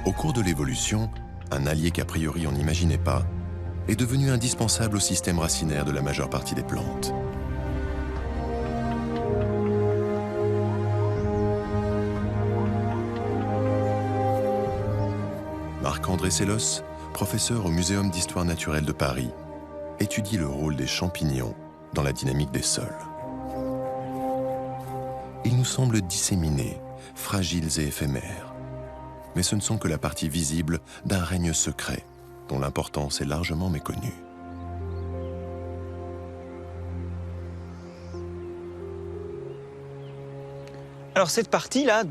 Au cours de l'évolution, un allié qu'a priori on n'imaginait pas est devenu indispensable au système racinaire de la majeure partie des plantes. Marc-André Sellos, professeur au Muséum d'histoire naturelle de Paris, étudie le rôle des champignons dans la dynamique des sols. Ils nous semblent disséminés, fragiles et éphémères. Mais ce ne sont que la partie visible d'un règne secret dont l'importance est largement méconnue. Alors cette partie-là,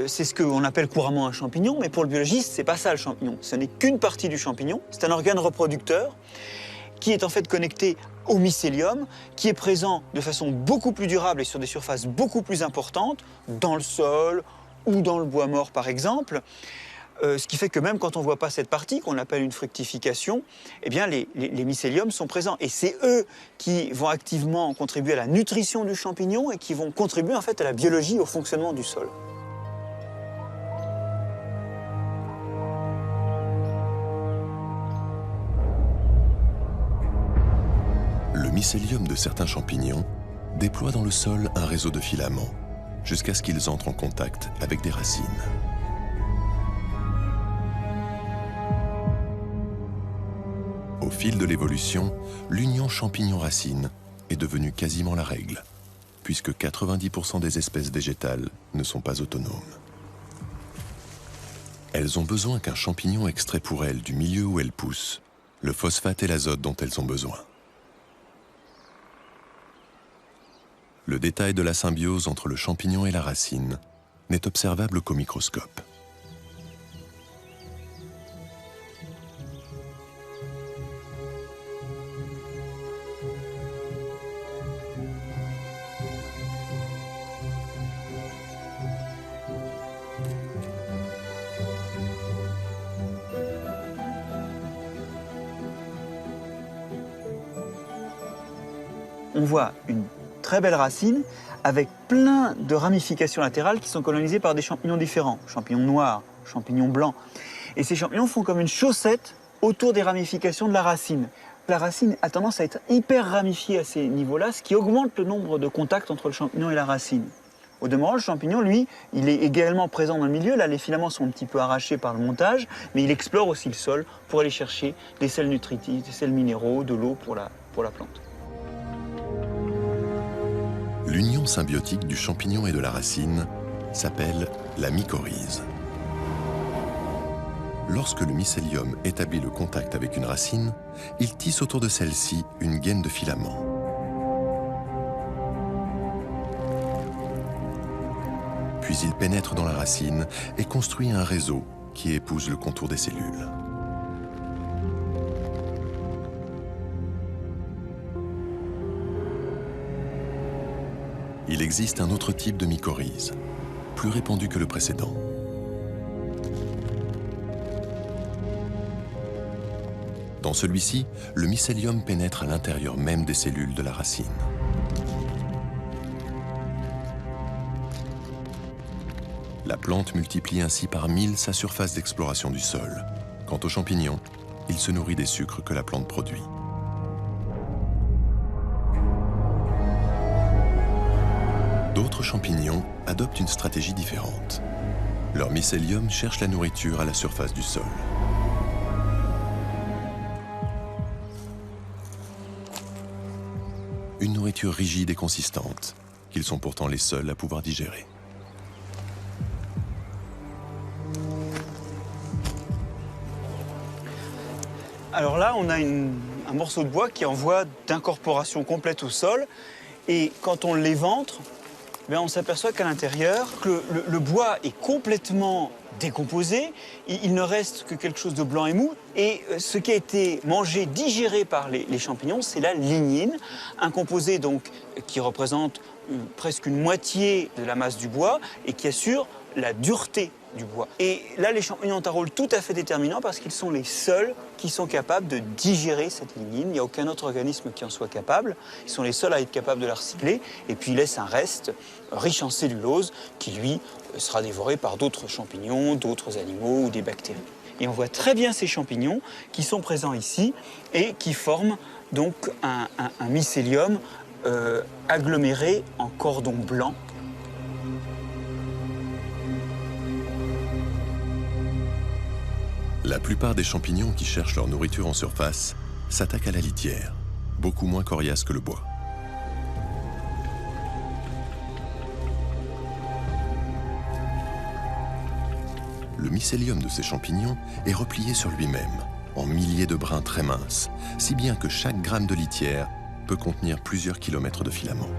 c'est ce qu'on appelle couramment un champignon, mais pour le biologiste, c'est pas ça le champignon. Ce n'est qu'une partie du champignon, c'est un organe reproducteur qui est en fait connecté au mycélium, qui est présent de façon beaucoup plus durable et sur des surfaces beaucoup plus importantes, dans le sol ou dans le bois mort par exemple. Ce qui fait que même quand on ne voit pas cette partie, qu'on appelle une fructification, eh bien les mycéliums sont présents. Et c'est eux qui vont activement contribuer à la nutrition du champignon et qui vont contribuer en fait à la biologie, au fonctionnement du sol. Le mycélium de certains champignons déploie dans le sol un réseau de filaments jusqu'à ce qu'ils entrent en contact avec des racines. Au fil de l'évolution, l'union champignon-racine est devenue quasiment la règle, puisque 90% des espèces végétales ne sont pas autonomes. Elles ont besoin qu'un champignon extrait pour elles du milieu où elles poussent le phosphate et l'azote dont elles ont besoin. Le détail de la symbiose entre le champignon et la racine n'est observable qu'au microscope. On voit une très belle racine avec plein de ramifications latérales qui sont colonisées par des champignons différents. Champignons noirs, champignons blancs. Et ces champignons font comme une chaussette autour des ramifications de la racine. La racine a tendance à être hyper ramifiée à ces niveaux-là, ce qui augmente le nombre de contacts entre le champignon et la racine. Au demeurant, le champignon, lui, il est également présent dans le milieu. Là, les filaments sont un petit peu arrachés par le montage, mais il explore aussi le sol pour aller chercher des sels nutritifs, des sels minéraux, de l'eau pour la plante. L'union symbiotique du champignon et de la racine s'appelle la mycorhize. Lorsque le mycélium établit le contact avec une racine, il tisse autour de celle-ci une gaine de filaments. Puis il pénètre dans la racine et construit un réseau qui épouse le contour des cellules. Il existe un autre type de mycorhize, plus répandu que le précédent. Dans celui-ci, le mycélium pénètre à l'intérieur même des cellules de la racine. La plante multiplie ainsi par 1000 sa surface d'exploration du sol. Quant aux champignons, il se nourrit des sucres que la plante produit. D'autres champignons adoptent une stratégie différente. Leur mycélium cherche la nourriture à la surface du sol. Une nourriture rigide et consistante, qu'ils sont pourtant les seuls à pouvoir digérer. Alors là, on a un morceau de bois qui est en voie d'incorporation complète au sol. Et quand on l'éventre, on s'aperçoit qu'à l'intérieur, le bois est complètement décomposé. Il ne reste que quelque chose de blanc et mou. Et ce qui a été mangé, digéré par les champignons, c'est la lignine, un composé donc qui représente presque une moitié de la masse du bois et qui assure la dureté du bois. Et là, les champignons ont un rôle tout à fait déterminant parce qu'ils sont les seuls qui sont capables de digérer cette lignine. Il n'y a aucun autre organisme qui en soit capable. Ils sont les seuls à être capables de la recycler. Et puis, ils laissent un reste riche en cellulose qui, lui, sera dévoré par d'autres champignons, d'autres animaux ou des bactéries. Et on voit très bien ces champignons qui sont présents ici et qui forment donc un mycélium aggloméré en cordon blanc. La plupart des champignons qui cherchent leur nourriture en surface s'attaquent à la litière, beaucoup moins coriace que le bois. Le mycélium de ces champignons est replié sur lui-même, en milliers de brins très minces, si bien que chaque gramme de litière peut contenir plusieurs kilomètres de filaments.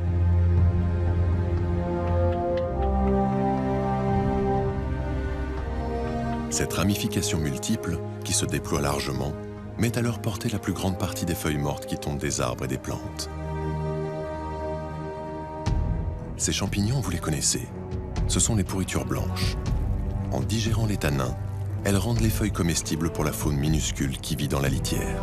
Cette ramification multiple, qui se déploie largement, met à leur portée la plus grande partie des feuilles mortes qui tombent des arbres et des plantes. Ces champignons, vous les connaissez. Ce sont les pourritures blanches. En digérant les tanins, elles rendent les feuilles comestibles pour la faune minuscule qui vit dans la litière.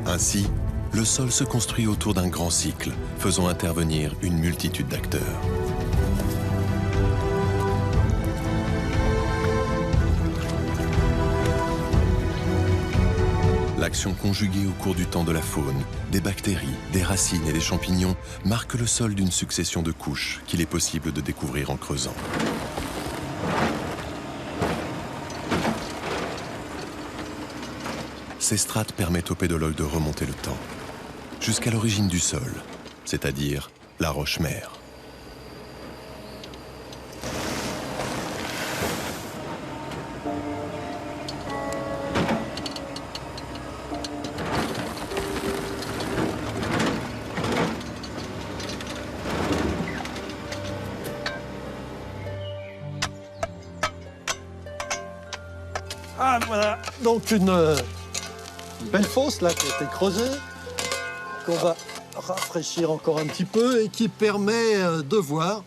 Ainsi, le sol se construit autour d'un grand cycle, faisant intervenir une multitude d'acteurs. L'action conjuguée au cours du temps de la faune, des bactéries, des racines et des champignons marque le sol d'une succession de couches qu'il est possible de découvrir en creusant. Ces strates permettent aux pédologues de remonter le temps, jusqu'à l'origine du sol, c'est-à-dire la roche-mère. Ah, voilà, donc une belle fosse là qui a été creusée, qu'on va rafraîchir encore un petit peu et qui permet de voir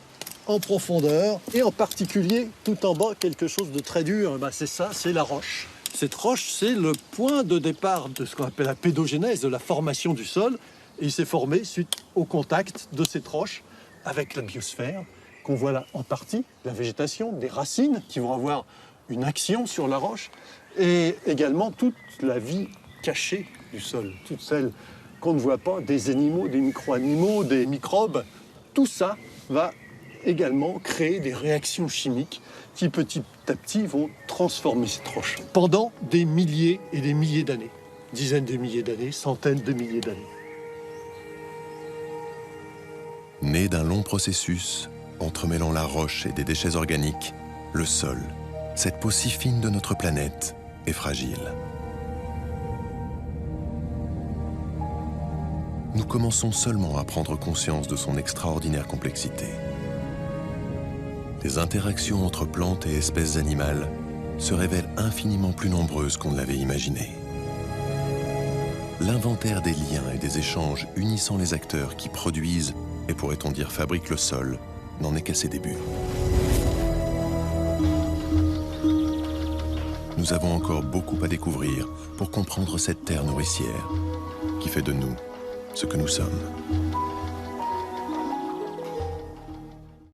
en profondeur et en particulier tout en bas quelque chose de très dur. C'est ça, c'est la roche. Cette roche, c'est le point de départ de ce qu'on appelle la pédogénèse, de la formation du sol. Et il s'est formé suite au contact de cette roche avec la biosphère qu'on voit là en partie, la végétation, des racines qui vont avoir une action sur la roche et également toute la vie cachée du sol, toute celle qu'on ne voit pas, des animaux, des micro-animaux, des microbes. Tout ça va également créer des réactions chimiques qui petit à petit vont transformer cette roche pendant des milliers et des milliers d'années, dizaines de milliers d'années, centaines de milliers d'années. Né d'un long processus, entremêlant la roche et des déchets organiques, le sol, cette peau si fine de notre planète, est fragile. Nous commençons seulement à prendre conscience de son extraordinaire complexité. Les interactions entre plantes et espèces animales se révèlent infiniment plus nombreuses qu'on ne l'avait imaginé. L'inventaire des liens et des échanges unissant les acteurs qui produisent, et pourrait-on dire fabriquent le sol, n'en est qu'à ses débuts. Nous avons encore beaucoup à découvrir pour comprendre cette terre nourricière qui fait de nous ce que nous sommes.